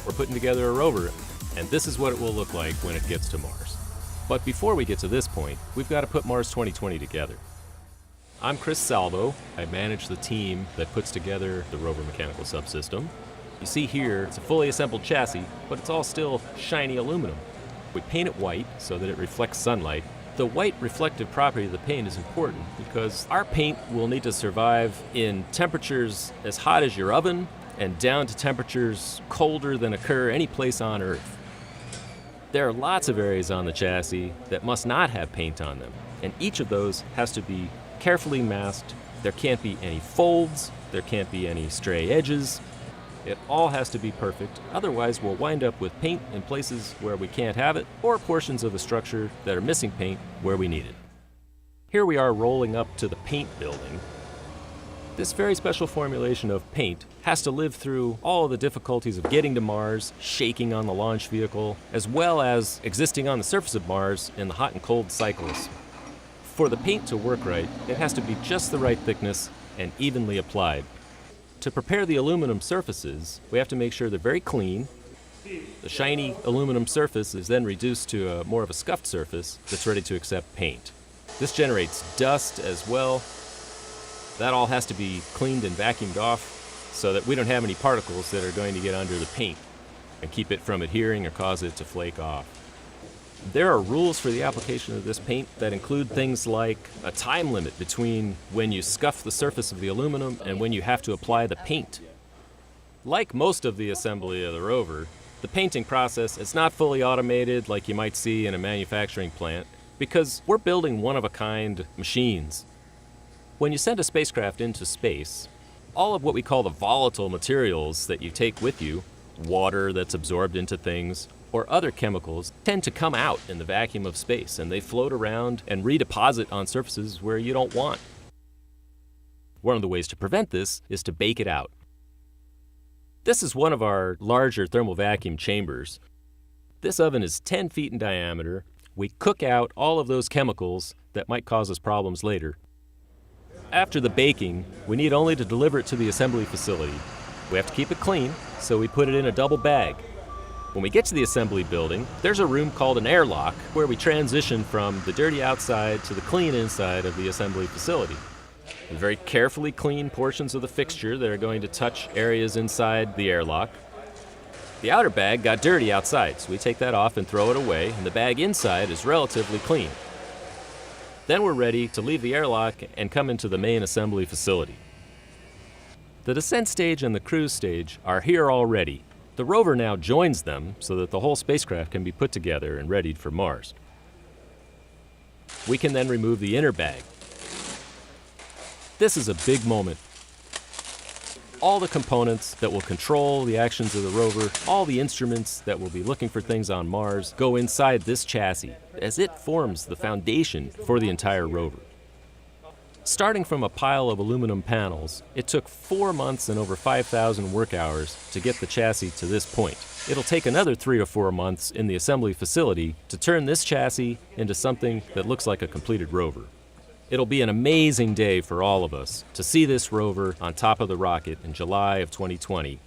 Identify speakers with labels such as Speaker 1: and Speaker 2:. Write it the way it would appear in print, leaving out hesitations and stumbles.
Speaker 1: We're putting together a rover, and this is what it will look like when it gets to Mars. But before we get to this point, we've got to put Mars 2020 together. I'm Chris Salvo. I manage the team that puts together the rover mechanical subsystem. You see here, it's a fully assembled chassis, but it's all still shiny aluminum. We paint it white so that it reflects sunlight. The white reflective property of the paint is important because our paint will need to survive in temperatures as hot as your oven and down to temperatures colder than occur any place on Earth. There are lots of areas on the chassis that must not have paint on them, and each of those has to be carefully masked. There can't be any folds, there can't be any stray edges. It all has to be perfect, otherwise we'll wind up with paint in places where we can't have it, or portions of the structure that are missing paint where we need it. Here we are rolling up to the paint building. This very special formulation of paint has to live through all of the difficulties of getting to Mars, shaking on the launch vehicle, as well as existing on the surface of Mars in the hot and cold cycles. For the paint to work right, it has to be just the right thickness and evenly applied. To prepare the aluminum surfaces, we have to make sure they're very clean. The shiny aluminum surface is then reduced to more of a scuffed surface that's ready to accept paint. This generates dust as well. That all has to be cleaned and vacuumed off so that we don't have any particles that are going to get under the paint and keep it from adhering or cause it to flake off. There are rules for the application of this paint that include things like a time limit between when you scuff the surface of the aluminum and when you have to apply the paint. Like most of the assembly of the rover, the painting process is not fully automated like you might see in a manufacturing plant because we're building one-of-a-kind machines. When you send a spacecraft into space, all of what we call the volatile materials that you take with you, water that's absorbed into things, or other chemicals, tend to come out in the vacuum of space, and they float around and redeposit on surfaces where you don't want. One of the ways to prevent this is to bake it out. This is one of our larger thermal vacuum chambers. This oven is 10 feet in diameter. We cook out all of those chemicals that might cause us problems later. After the baking, we need only to deliver it to the assembly facility. We have to keep it clean, so we put it in a double bag. When we get to the assembly building, there's a room called an airlock where we transition from the dirty outside to the clean inside of the assembly facility. We very carefully clean portions of the fixture that are going to touch areas inside the airlock. The outer bag got dirty outside, so we take that off and throw it away, and the bag inside is relatively clean. Then we're ready to leave the airlock and come into the main assembly facility. The descent stage and the cruise stage are here already. The rover now joins them so that the whole spacecraft can be put together and readied for Mars. We can then remove the inner bag. This is a big moment. All the components that will control the actions of the rover, all the instruments that will be looking for things on Mars, go inside this chassis as it forms the foundation for the entire rover. Starting from a pile of aluminum panels, it took 4 months and over 5,000 work hours to get the chassis to this point. It'll take another 3 to 4 months in the assembly facility to turn this chassis into something that looks like a completed rover. It'll be an amazing day for all of us to see this rover on top of the rocket in July of 2020.